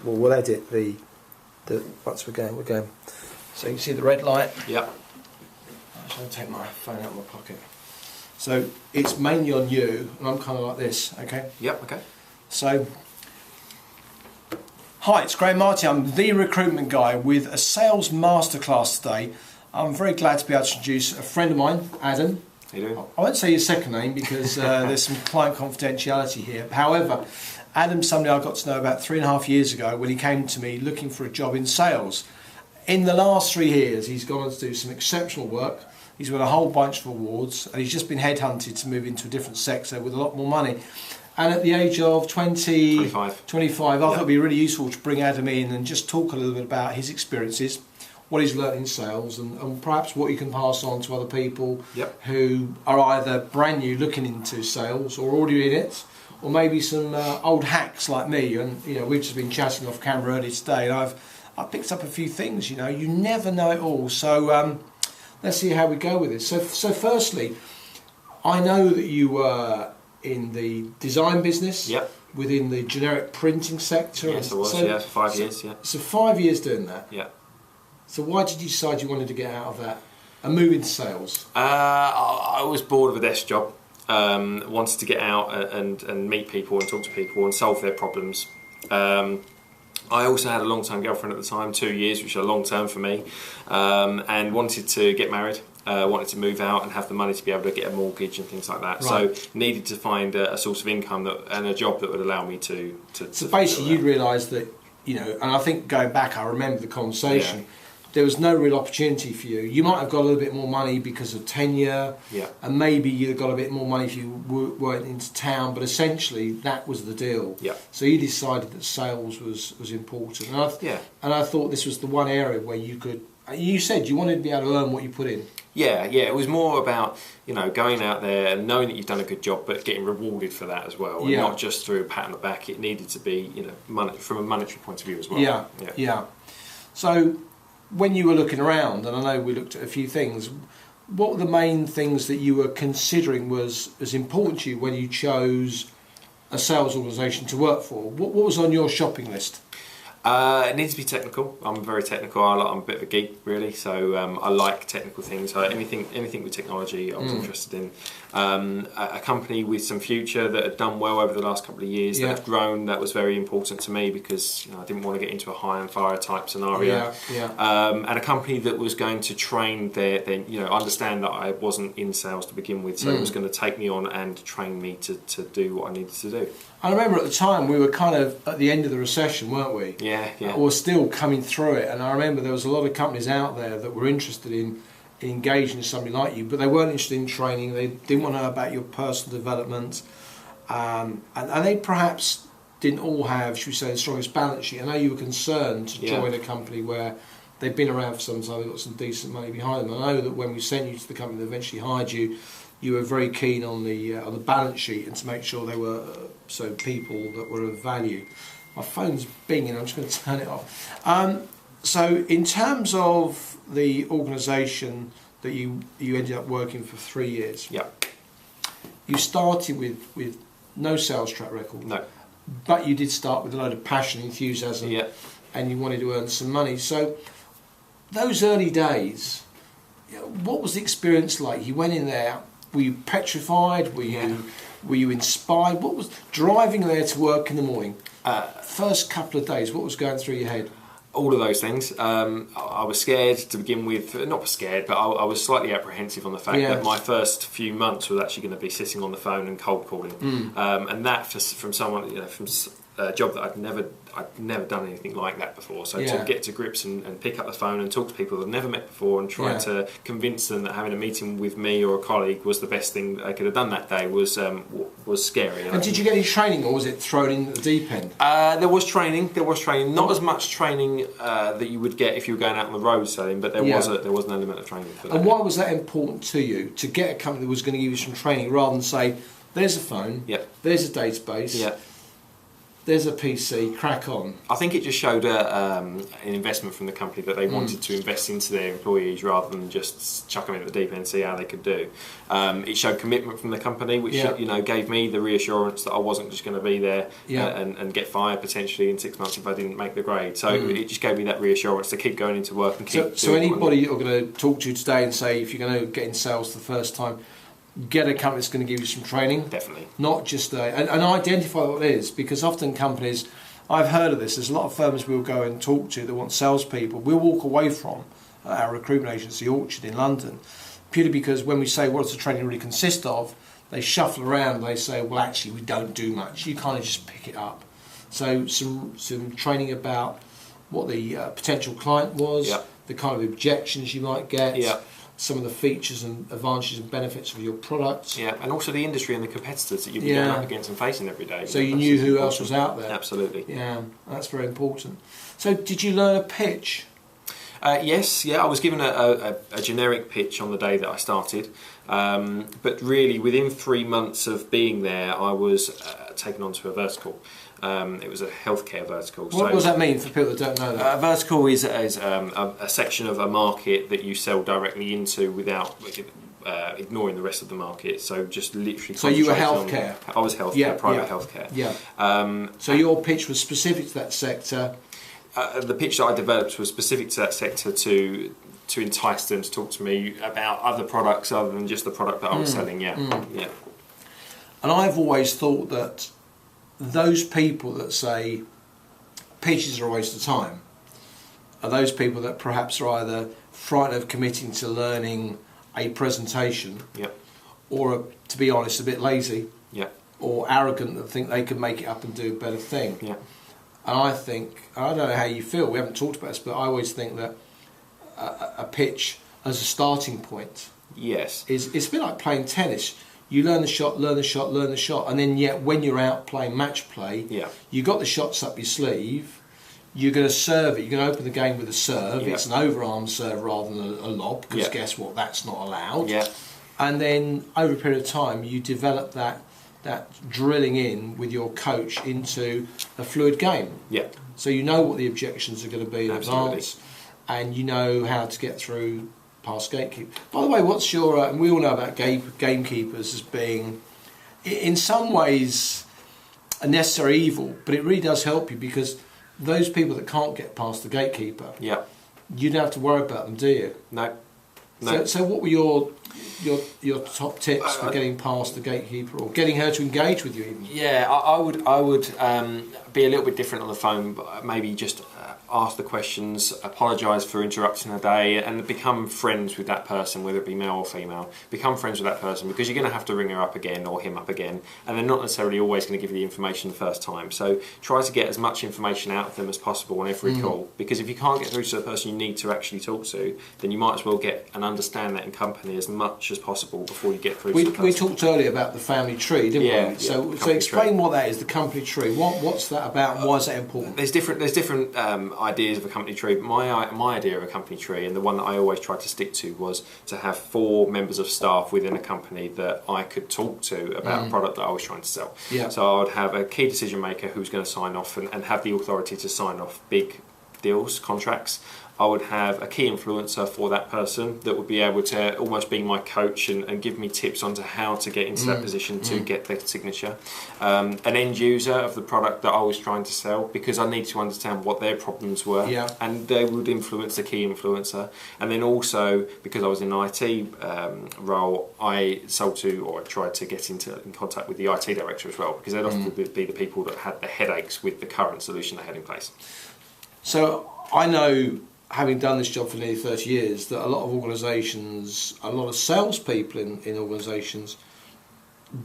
we'll edit the once we're going. So you can see the red light. Yep. I'm just going to take my phone out of my pocket. So it's mainly on you, and I'm kind of like this, okay? Yep, okay. So, hi, it's Graham Martin. I'm the recruitment guy with a sales masterclass today. I'm very glad to be able to introduce a friend of mine, Adam. How you doing? I won't say your second name because there's some client confidentiality here. However, Adam's somebody I got to know about 3.5 years ago when he came to me looking for a job in sales. In the last 3 years, he's gone on to do some exceptional work. He's won a whole bunch of awards, and he's just been headhunted to move into a different sector with a lot more money. And at the age of 25, I thought it'd be really useful to bring Adam in and just talk a little bit about his experiences, what he's learned in sales, and perhaps what you can pass on to other people who are either brand new looking into sales or already in it, or maybe some old hacks like me. And you know, we've just been chatting off camera earlier today, and I've picked up a few things. You know, you never know it all. So let's see how we go with this. So firstly, I know that you were in the design business. Yep. Within the generic printing sector. Yes, I was. For 5 years. Yeah. So 5 years doing that. Yeah. So why did you decide you wanted to get out of that and move into sales? I was bored of a desk job. Wanted to get out and meet people and talk to people and solve their problems. I also had a long-term girlfriend at the time, 2 years, which are long-term for me, and wanted to get married. Wanted to move out and have the money to be able to get a mortgage and things like that. Right. So needed to find a source of income and a job that would allow me to so basically, you'd realised that, you know, and I think going back, I remember the conversation. There was no real opportunity for you. You might have got a little bit more money because of tenure, and maybe you'd have got a bit more money if you weren't into town, but essentially that was the deal. So you decided that sales was important. And I thought this was the one area where you could, you said you wanted to be able to earn what you put in. Yeah, it was more about, you know, going out there and knowing that you've done a good job, but getting rewarded for that as well, and not just through a pat on the back. It needed to be, you know, from a monetary point of view as well. Yeah. So when you were looking around, and I know we looked at a few things, what were the main things that you were considering was important to you when you chose a sales organisation to work for? What was on your shopping list? It needs to be technical. I'm very technical. I'm a bit of a geek, really, so I like technical things. Anything with technology I was interested in. A company with some future that had done well over the last couple of years, that had grown, that was very important to me because, you know, I didn't want to get into a hire and fire type scenario. And a company that was going to train their you know, understand that I wasn't in sales to begin with, so it was going to take me on and train me to do what I needed to do. I remember at the time we were kind of at the end of the recession, weren't we? Yeah. Or still coming through it, and I remember there was a lot of companies out there that were interested in engaging somebody like you, but they weren't interested in training. They didn't want to know about your personal development, and they perhaps didn't all have, should we say, the strongest balance sheet. I know you were concerned to join a company where they've been around for some time, they've got some decent money behind them. I know that when we sent you to the company that eventually hired you, you were very keen on the balance sheet and to make sure they were people that were of value. My phone's binging, I'm just going to turn it off. So in terms of the organisation that you ended up working for 3 years, you started with no sales track record. No. But you did start with a load of passion, enthusiasm, and you wanted to earn some money. So those early days, what was the experience like? You went in there, were you petrified? Were you inspired? What was driving there to work in the morning? First couple of days, what was going through your head? All of those things. I was scared to begin with. Not scared, but I was slightly apprehensive on the fact that my first few months was actually going to be sitting on the phone and cold calling, and that from someone, you know, from a job that I'd never done anything like that before. So to get to grips and pick up the phone and talk to people that I've never met before and try to convince them that having a meeting with me or a colleague was the best thing that I could have done that day was scary. And did you get any training, or was it thrown in at the deep end? There was training. Not as much training that you would get if you were going out on the road selling, but there was an element of training for that. And why was that important to you, to get a company that was going to give you some training rather than say, there's a phone, there's a database, there's a PC, crack on. I think it just showed an investment from the company that they wanted to invest into their employees rather than just chuck them into the deep end and see how they could do. It showed commitment from the company, which gave me the reassurance that I wasn't just going to be there and get fired potentially in 6 months if I didn't make the grade. So it just gave me that reassurance to keep going into work and keep. So anybody you're going to talk to today and say if you're going to get in sales for the first time, get a company that's going to give you some training. Definitely. Not just and identify what it is, because often companies, I've heard of this, there's a lot of firms we'll go and talk to that want salespeople. We'll walk away from our recruitment agency, Orchard in London, purely because when we say what does the training really consist of, they shuffle around and they say, well, actually, we don't do much. You kind of just pick it up. So some training about what the potential client was, the kind of objections you might get, some of the features and advantages and benefits of your products. Yeah, and also the industry and the competitors that you'd be going up against and facing every day. So you knew who else was out there. Absolutely. Yeah, that's very important. So did you learn a pitch? Yes, I was given a generic pitch on the day that I started, but really within 3 months of being there, I was taken onto a vertical. It was a healthcare vertical. What does that mean for people that don't know that? A vertical is a section of a market that you sell directly into without ignoring the rest of the market. So just literally. So you were healthcare. I was healthcare, private healthcare. Yeah. So your pitch was specific to that sector. The pitch that I developed was specific to that sector to entice them to talk to me about other products other than just the product that I was selling. Yeah. And I've always thought that those people that say pitches are a waste of time are those people that perhaps are either frightened of committing to learning a presentation, or to be honest, a bit lazy, or arrogant that think they can make it up and do a better thing. And I think, I don't know how you feel, we haven't talked about this, but I always think that a pitch as a starting point is it's a bit like playing tennis. You learn the shot, learn the shot, learn the shot, and then yet when you're out playing match play, you got the shots up your sleeve, you're going to serve it, you're going to open the game with a serve, it's an overarm serve rather than a lob, because guess what, that's not allowed. And then over a period of time you develop that drilling in with your coach into a fluid game. So you know what the objections are going to be in advance, and you know how to get through past gatekeeper. By the way, what's your and we all know about gamekeepers as being in some ways a necessary evil, but it really does help you, because those people that can't get past the gatekeeper, you don't have to worry about them, do you? No. So what were your top tips for getting past the gatekeeper, or getting her to engage with you even? I would be a little bit different on the phone, but maybe just ask the questions, apologise for interrupting the day, and become friends with that person, whether it be male or female. Become friends with that person, because you're going to have to ring her up again or him up again, and they're not necessarily always going to give you the information the first time. So try to get as much information out of them as possible on every call, because if you can't get through to the person you need to actually talk to, then you might as well get and understand that in company as much as possible before you get through to the person. We talked earlier about the family tree, didn't we? So explain what that is, the company tree. What's that about, and why is that important? There's different ideas of a company tree, but my idea of a company tree, and the one that I always tried to stick to, was to have 4 members of staff within a company that I could talk to about a product that I was trying to sell. So I would have a key decision maker who's going to sign off and have the authority to sign off big deals, contracts. I would have a key influencer for that person that would be able to almost be my coach and give me tips onto how to get into that position to get their signature. An end user of the product that I was trying to sell, because I need to understand what their problems were, and they would influence the key influencer. And then also, because I was in an IT role, I sold to, or I tried to get in contact with the IT director as well, because they'd often be the people that had the headaches with the current solution they had in place. So I know, having done this job for nearly 30 years, that a lot of organisations, a lot of salespeople in organisations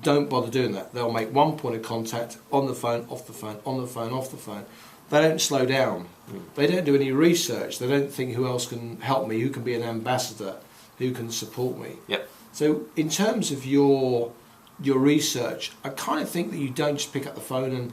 don't bother doing that. They'll make one point of contact, on the phone, off the phone, on the phone, off the phone. They don't slow down. They don't do any research. They don't think who else can help me, who can be an ambassador, who can support me. So in terms of your research, I kind of think that you don't just pick up the phone and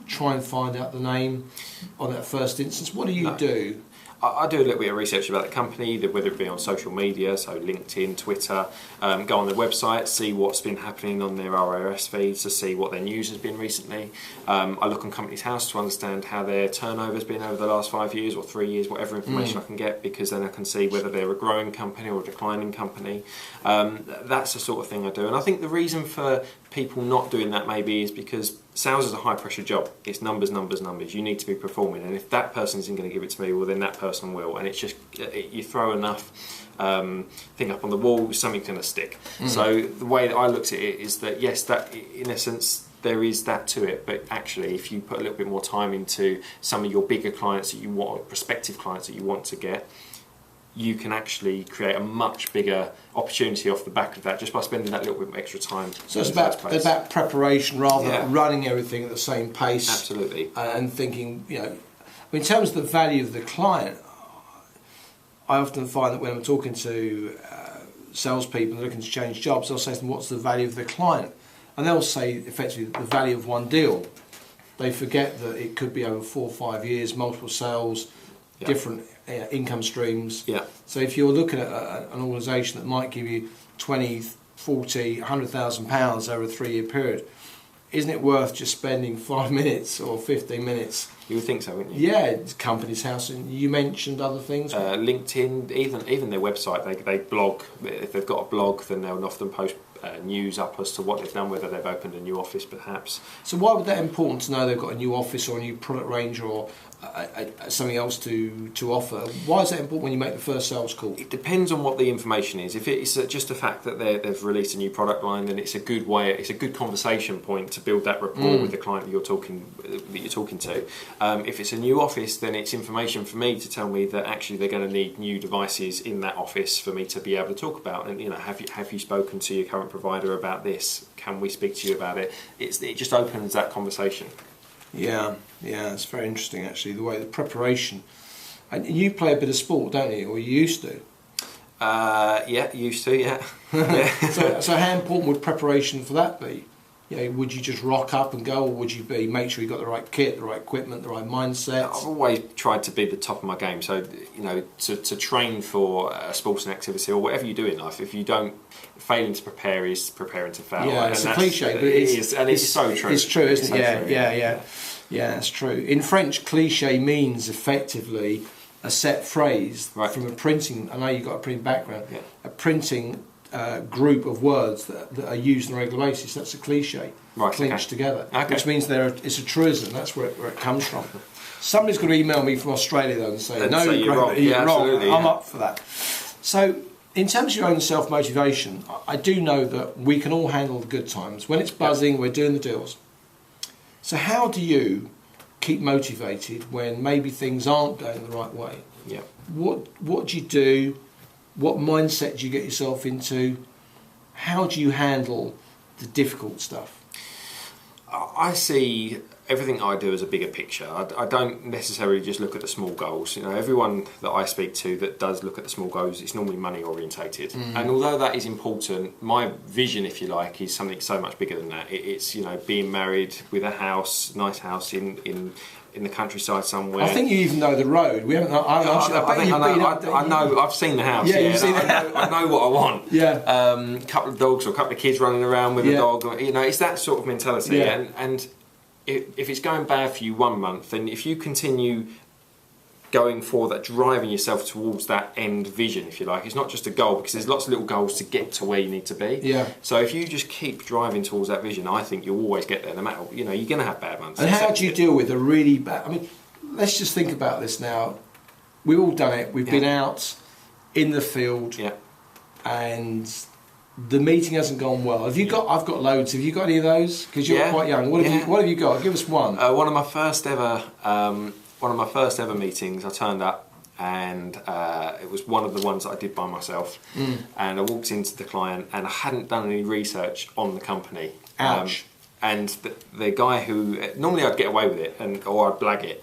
try and find out the name on that first instance. What do you do? I do a little bit of research about the company, whether it be on social media, so LinkedIn, Twitter, go on their website, see what's been happening on their RRS feeds, to see what their news has been recently. I look on Companies House to understand how their turnover's been over the last 5 years or 3 years, whatever information I can get, because then I can see whether they're a growing company or a declining company. That's the sort of thing I do. And I think the reason for people not doing that maybe is because sales is a high pressure job. It's numbers, numbers, numbers. You need to be performing, and if that person isn't going to give it to me, well then that person will. And it's just, you throw enough thing up on the wall, something's going to stick. So the way that I looked at it is that yes, that in essence there is that to it, but actually if you put a little bit more time into some of your bigger clients that you want, or prospective clients that you want to get, you can actually create a much bigger opportunity off the back of that just by spending that little bit of extra time. So it's about preparation rather than running everything at the same pace. Absolutely. And thinking, in terms of the value of the client, I often find that when I'm talking to salespeople and looking to change jobs, I'll say to them, what's the value of the client? And they'll say effectively the value of one deal. They forget that it could be over 4 or 5 years, multiple sales, different income streams. So if you're looking at an organisation that might give you 20, 40, £100,000 over a 3-year period, isn't it worth just spending 5 minutes or 15 minutes? You would think so, wouldn't you? Yeah, it's Companies House, and you mentioned other things. LinkedIn, even their website, they blog. If they've got a blog, then they'll often post news up as to what they've done, whether they've opened a new office perhaps. So why would that important to know they've got a new office or a new product range or something else to offer? Why is that important when you make the first sales call? It depends on what the information is. If it's just the fact that they've released a new product line, then it's a good way. It's a good conversation point to build that rapport with the client that you're talking to. If it's a new office, then it's information for me to tell me that actually they're going to need new devices in that office for me to be able to talk about. And have you spoken to your current provider about this? Can we speak to you about it? It just opens that conversation. Yeah, it's very interesting actually, the way the preparation. And you play a bit of sport, don't you, or you used to? Used to, yeah. So how important would preparation for that be? Would you just rock up and go, or would you make sure you got the right kit, the right equipment, the right mindset? I've always tried to be the top of my game. So to train for a sports and activity or whatever you do in life, if you don't, failing to prepare is preparing to fail. Yeah, it's a cliche, but it's so true. It's true, isn't it? Yeah, it's true. In French, cliche means effectively a set phrase from a printing. I know you've got a printing background. Yeah. A printing group of words that are used on a regular basis. That's a cliche, clinched together, which means it's a truism. That's where it comes from. Somebody's going to email me from Australia though and say, "No, you're wrong. You're wrong. I'm up for that." So, in terms of your own self-motivation, I do know that we can all handle the good times. When it's buzzing, we're doing the deals. So, how do you keep motivated when maybe things aren't going the right way? Yeah. What do you do? What mindset do you get yourself into? How do you handle the difficult stuff? I see everything I do as a bigger picture. I don't necessarily just look at the small goals. Everyone that I speak to that does look at the small goals, it's normally money orientated. And although that is important, my vision, if you like, is something so much bigger than that. It's being married with a house, nice house in the countryside somewhere. I think you even know the road. We haven't. I know. I've seen the house. Yeah, you've seen it. I know what I want. Yeah. Couple of dogs or a couple of kids running around with a dog. It's that sort of mentality. Yeah. And if it's going bad for you 1 month, then if you continue going for that, driving yourself towards that end vision, if you like, it's not just a goal, because there's lots of little goals to get to where you need to be. Yeah. So if you just keep driving towards that vision, I think you'll always get there, no matter. You're going to have bad months. And how do you deal with a really bad? I mean, let's just think about this now. We've all done it. We've been out in the field, and the meeting hasn't gone well. I've got loads. Have you got any of those? Because you're quite young. What have you got? Give us one. One of my first ever meetings, I turned up, and it was one of the ones that I did by myself. And I walked into the client, and I hadn't done any research on the company. Ouch. And the guy who normally I'd get away with it, or I'd blag it.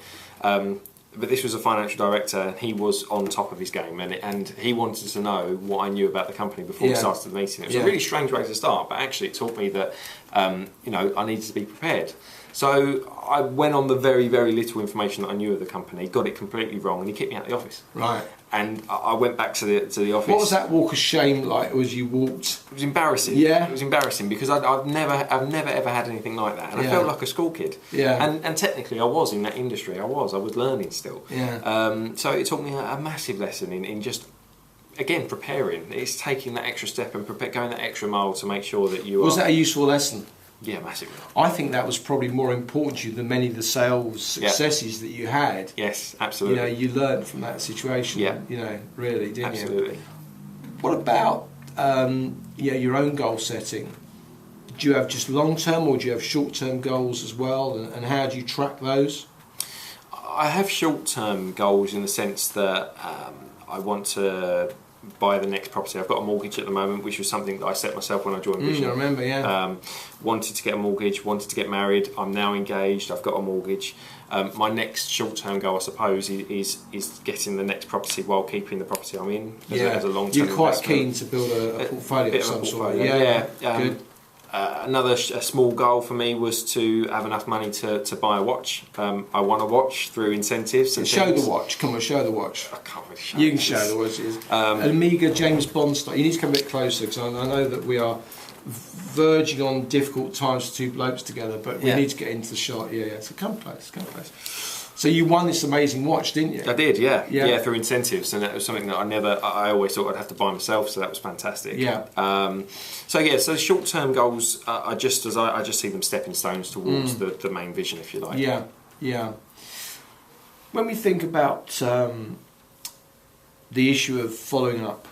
But this was a financial director, and he was on top of his game, and he wanted to know what I knew about the company before we started the meeting. It was a really strange way to start, but actually it taught me that I needed to be prepared. So I went on the very, very little information that I knew of the company, got it completely wrong, and he kicked me out of the office. Right. And I went back to the office. What was that walk of shame like as you walked? It was embarrassing. Yeah. It was embarrassing because I've never ever had anything like that, and I felt like a school kid. Yeah. And technically, I was in that industry. I was learning still. Yeah. So it taught me a massive lesson in just, again, preparing. It's taking that extra step and going that extra mile to make sure that you Was that a useful lesson? Yeah, massively. I think that was probably more important to you than many of the sales successes that you had. Yes, absolutely. You learned from that situation. Yeah. Really, didn't you? Absolutely. What about your own goal setting? Do you have just long-term or do you have short-term goals as well? And how do you track those? I have short-term goals in the sense that I want to buy the next property. I've got a mortgage at the moment, which was something that I set myself when I joined Vision. I remember, yeah. Wanted to get a mortgage, wanted to get married. I'm now engaged. I've got a mortgage. My next short-term goal, I suppose, is getting the next property while keeping the property I'm in as a long-term You're quite investment. keen to build a portfolio of some sort. Yeah. Good. Another small goal for me was to have enough money to buy a watch. I won a watch through incentives. And show things. the watch. Come on, show the watch. I can't really show You can it. show the watch. An Amiga James Bond style. You need to come a bit closer because I know that we are verging on difficult times for two blokes together, but we need to get into the shot. Yeah. So come close. So you won this amazing watch, didn't you? I did, yeah, through incentives, and it was something that I always thought I'd have to buy myself, so that was fantastic. Yeah. So short-term goals are just I just see them stepping stones towards the main vision, if you like. Yeah. When we think about the issue of following up,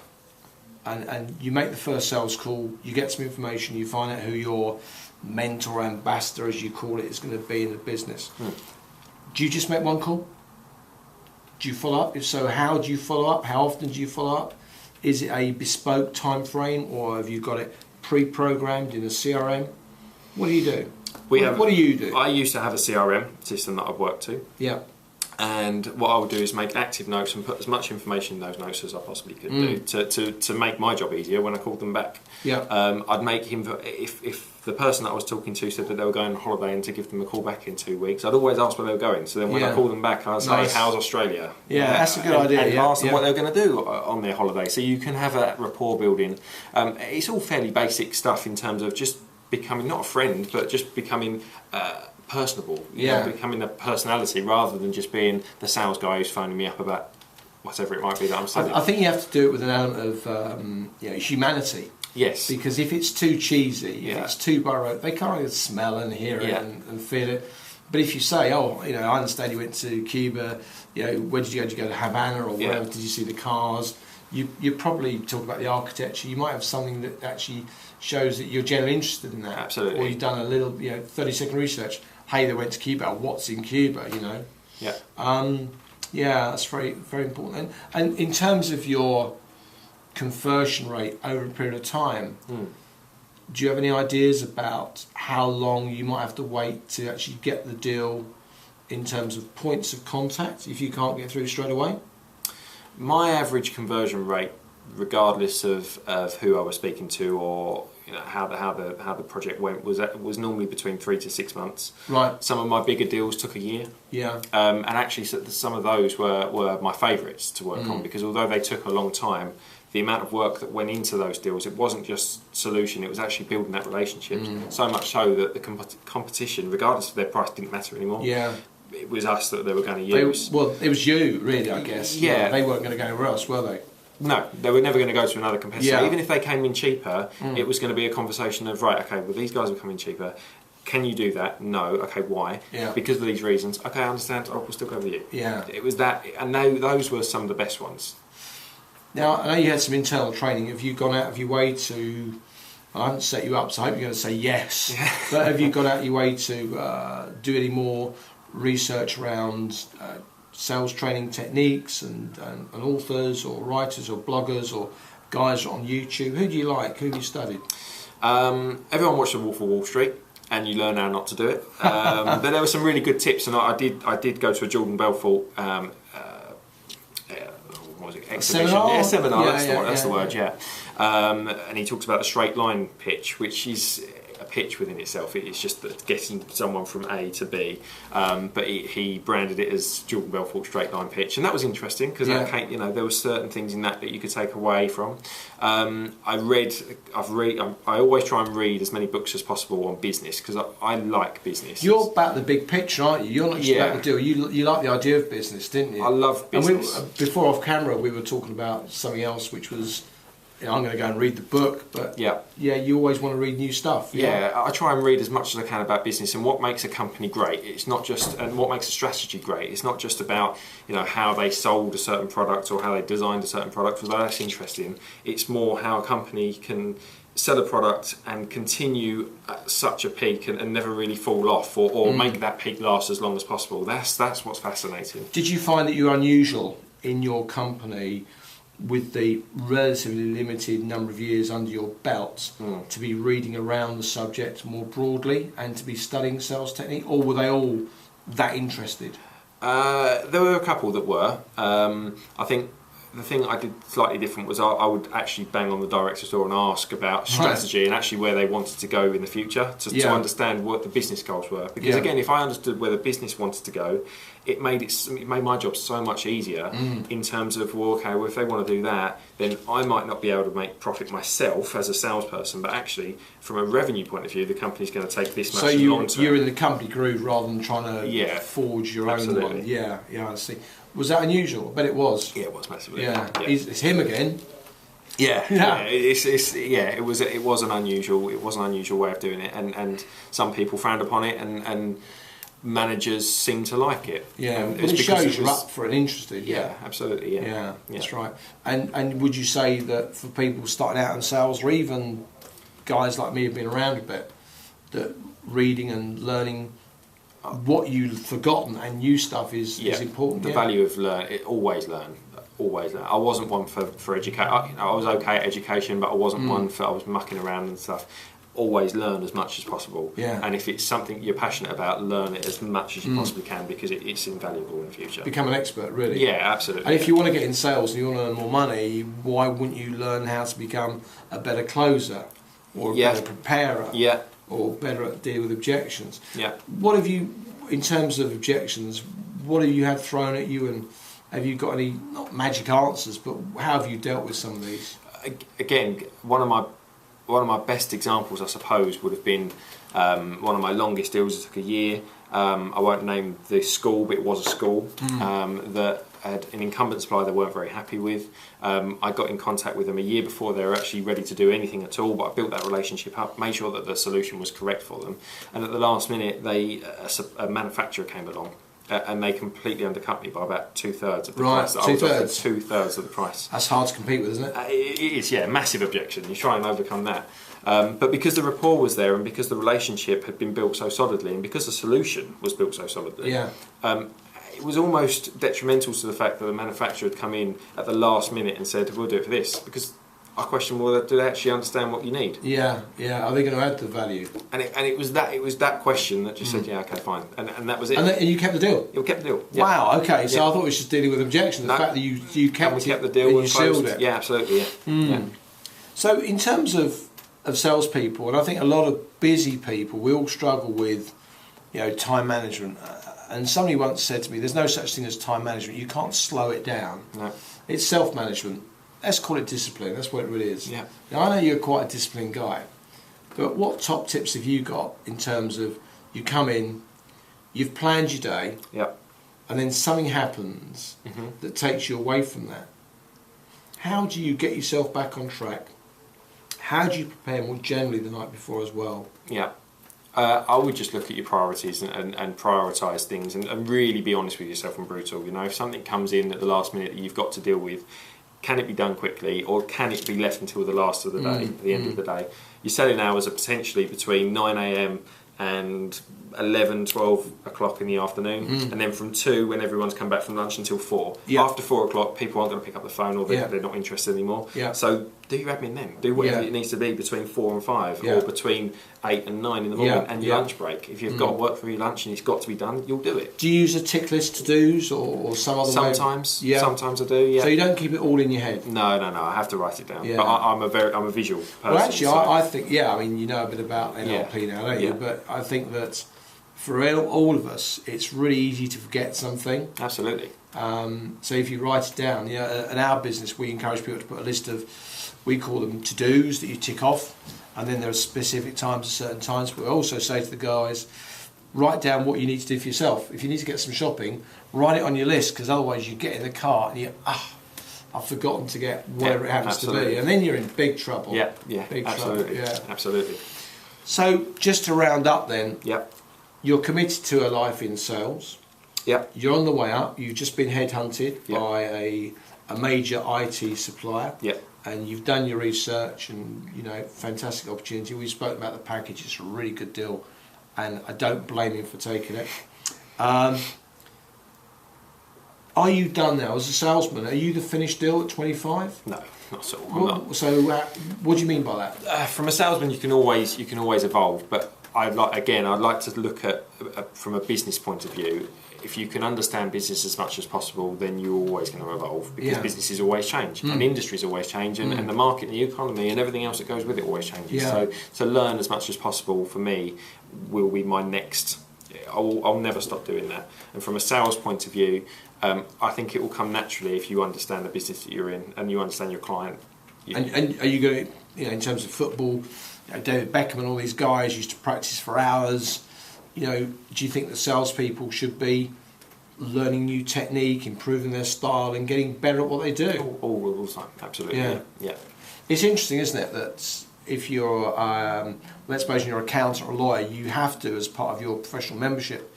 and you make the first sales call, you get some information, you find out who your mentor, ambassador, as you call it, is going to be in the business. Do you just make one call? Do you follow up? If so, how do you follow up? How often do you follow up? Is it a bespoke time frame, or have you got it pre-programmed in a CRM? What do you do? What do you do? I used to have a CRM system that I've worked to. Yeah. And what I would do is make active notes and put as much information in those notes as I possibly could do to make my job easier when I called them back. Yeah. I'd make him, if the person that I was talking to said that they were going on holiday and to give them a call back in 2 weeks, I'd always ask where they were going. So then when I called them back, I'd say, how's Australia? Yeah, that's a good idea. And ask them what they were going to do on their holiday. So you can have that rapport building. It's all fairly basic stuff in terms of just becoming, not a friend, but just becoming personable, becoming a personality rather than just being the sales guy who's phoning me up about whatever it might be that I'm selling. I think you have to do it with an element of humanity. Yes. Because if it's too cheesy, if it's too borrowed, they can't really smell and hear it and feel it. But if you say, I understand you went to Cuba, where did you go? Did you go to Havana or wherever? Did you see the cars? You probably talk about the architecture. You might have something that actually shows that you're generally interested in that. Absolutely. Or you've done a little, 30-second research. Hey, they went to Cuba. What's in Cuba? Yeah. That's very, very important. And in terms of your conversion rate over a period of time, do you have any ideas about how long you might have to wait to actually get the deal in terms of points of contact if you can't get through straight away? My average conversion rate, regardless of who I was speaking to or how the project went, was normally between 3 to 6 months. Right. Some of my bigger deals took a year. Yeah. And actually, some of those were my favourites to work on, because although they took a long time, the amount of work that went into those deals, it wasn't just solution, it was actually building that relationship. So much so that the competition, regardless of their price, didn't matter anymore. Yeah. It was us that they were going to use. It was you, really, I guess. Yeah. They weren't going to go anywhere else, were they? No, they were never going to go to another competitor. Yeah. Even if they came in cheaper, it was going to be a conversation of, right, okay, well, these guys are coming cheaper. Can you do that? No. Okay, why? Yeah. Because of these reasons. Okay, I understand. We'll still go with you. Yeah. It was that, and those were some of the best ones. Now, I know you had some internal training. Have you gone out of your way to... I haven't set you up, so I hope you're going to say yes. Yeah. But have you gone out of your way to do any more research around sales training techniques and authors or writers or bloggers or guys on YouTube? Who do you like? Who have you studied? Everyone watched The Wolf of Wall Street, and you learn how not to do it. But there were some really good tips, and I did go to a Jordan Belfort what was it? Exhibition. Seminar. That's the word. Yeah. And he talks about the straight line pitch, which is a pitch within itself. It's just that getting someone from A to B. But he branded it as Jordan Belfort straight line pitch, and that was interesting because there were certain things in that you could take away from. I always try and read as many books as possible on business because I like business. You're about the big picture, aren't you? You're not just about the deal. You like the idea of business, didn't you? I love business. And before off camera, we were talking about something else, which was, I'm going to go and read the book, but you always want to read new stuff. Yeah, I try and read as much as I can about business and what makes a company great. It's not just, and what makes a strategy great. It's not just about how they sold a certain product or how they designed a certain product, although that's interesting. It's more how a company can sell a product and continue at such a peak and never really fall off or make that peak last as long as possible. That's what's fascinating. Did you find that you're unusual in your company with the relatively limited number of years under your belt to be reading around the subject more broadly and to be studying sales technique, or were they all that interested? There were a couple that were. I think the thing I did slightly different was I would actually bang on the director's door and ask about strategy and actually where they wanted to go in the future to understand what the business goals were. Because again, if I understood where the business wanted to go, it made my job so much easier in terms of, if they want to do that, then I might not be able to make profit myself as a salesperson, but actually from a revenue point of view, the company's going to take this much long term. So you're in the company groove rather than trying to forge your own one. Yeah, I see. Was that unusual? I bet it was. Yeah, it was massively. Yeah. It's him again. It was an unusual way of doing it, and some people frowned upon it, and managers seem to like it. Yeah, but it shows you're up for it and interested. Yeah, absolutely. Yeah, that's right. And would you say that for people starting out in sales, or even guys like me who've been around a bit, that reading and learning what you've forgotten and new stuff is important? The value of always learn. I wasn't one for education. I was okay at education, but I wasn't one for. I was mucking around and stuff. Always learn as much as possible. Yeah. And if it's something you're passionate about, learn it as much as you possibly can because it's invaluable in the future. Become an expert, really. Yeah, absolutely. And if you want to get in sales and you want to earn more money, why wouldn't you learn how to become a better closer or a better preparer? Yeah. Or better at deal with objections? Yeah. What have you, in terms of objections, what have you had thrown at you, and have you got any, not magic answers, but how have you dealt with some of these? Again, one of my best examples, I suppose, would have been one of my longest deals. It took a year. I won't name the school, but it was a school that had an incumbent supplier they weren't very happy with. I got in contact with them a year before they were actually ready to do anything at all, but I built that relationship up, made sure that the solution was correct for them, and at the last minute, a manufacturer came along. And they completely undercut me by about 2/3 of the price. Right, 2/3. 2/3 of the price. That's hard to compete with, isn't it? It is, massive objection. You try and overcome that. But because the rapport was there, and because the relationship had been built so solidly, and because the solution was built so solidly, it was almost detrimental to the fact that the manufacturer had come in at the last minute and said, "We'll do it for this," because I question whether do they actually understand what you need? Yeah. Are they going to add the value? And it was that question that just said, okay, fine, and that was it. And you kept the deal. You kept the deal. Yeah. Wow. Okay. So I thought it was just dealing with objections. The fact that you kept the deal and you sealed it. Yeah, absolutely. Yeah. So in terms of salespeople, and I think a lot of busy people, we all struggle with, time management. And somebody once said to me, "There's no such thing as time management. You can't slow it down. No. It's self-management. Let's call it discipline. That's what it really is." Yeah. Now, I know you're quite a disciplined guy, but what top tips have you got in terms of you come in, you've planned your day, and then something happens that takes you away from that? How do you get yourself back on track? How do you prepare more generally the night before as well? Yeah. I would just look at your priorities and prioritise things and really be honest with yourself and brutal. If something comes in at the last minute that you've got to deal with, can it be done quickly, or can it be left until the last of the day, the end of the day? Your selling hours are potentially between 9 a.m. and 11, 12 o'clock in the afternoon, and then from 2 when everyone's come back from lunch until 4. Yeah. After 4 o'clock, people aren't going to pick up the phone, or they're not interested anymore. Yeah. So do your admin then. Do whatever it needs to be between 4 and 5, or between 8 and 9 in the morning, and your lunch break. If you've got to work for your lunch and it's got to be done, you'll do it. Do you use a tick list to dos or some other way? Sometimes I do. Yeah. So you don't keep it all in your head. No. I have to write it down. Yeah. But I'm a visual person. Well, actually, I think I mean, you know a bit about NLP now, don't you? But I think that for all of us, it's really easy to forget something. Absolutely. So if you write it down, in our business, we encourage people to put a list of, we call them to-dos that you tick off, and then there are specific times at certain times. But we also say to the guys, write down what you need to do for yourself. If you need to get some shopping, write it on your list, because otherwise you get in the car and I've forgotten to get whatever it happens to be, and then you're in big trouble. Big absolutely. Trouble. Absolutely. So just to round up then, you're committed to a life in sales. You're on the way up. You've just been headhunted by a major IT supplier. And you've done your research, and fantastic opportunity. We've spoken about the package. It's a really good deal, and I don't blame him for taking it. Are you done now as a salesman? Are you the finished deal at 25? No, not at all. I'm not. So what do you mean by that? From a salesman, you can always evolve, but I'd like to look at from a business point of view. If you can understand business as much as possible, then you're always going to evolve, because businesses always change, and industries always change, and the market, and the economy, and everything else that goes with it always changes. So to learn as much as possible for me will be my next. I'll never stop doing that. And from a sales point of view, I think it will come naturally if you understand the business that you're in and you understand your client. And are you going to, in terms of football, David Beckham and all these guys used to practice for hours. Do you think that salespeople should be learning new technique, improving their style, and getting better at what they do? All the time, absolutely. Yeah. It's interesting, isn't it, that if you're, let's suppose you're an accountant or a lawyer, you have to, as part of your professional membership,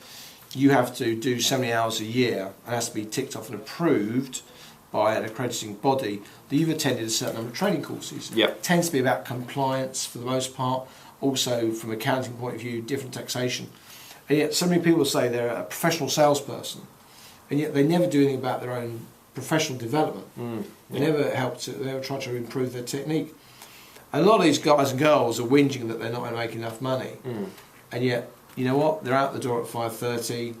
you have to do so many hours a year, and it has to be ticked off and approved by an accrediting body, that you've attended a certain number of training courses. It tends to be about compliance for the most part, also from an accounting point of view, different taxation. And yet so many people say they're a professional salesperson, and yet they never do anything about their own professional development. They never they never try to improve their technique. And a lot of these guys and girls are whinging that they're not going to make enough money. And yet, you know what? They're out the door at 5:30.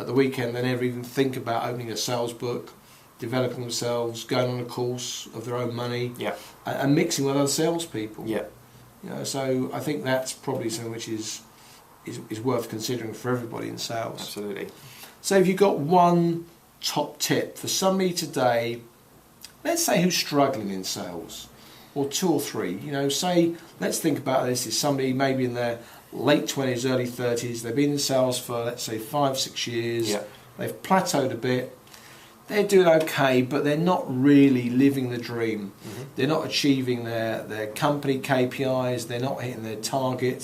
At the weekend, they never even think about opening a sales book, developing themselves, going on a course of their own money, and mixing with other salespeople. So I think that's probably something which is worth considering for everybody in sales. Absolutely. So if you've got one top tip for somebody today, let's say who's struggling in sales, or 2 or 3, let's think about this, is somebody maybe in their late 20s, early 30s, they've been in sales for, let's say, 5-6 years, they've plateaued a bit, they're doing okay, but they're not really living the dream. They're not achieving their company KPIs, they're not hitting their targets.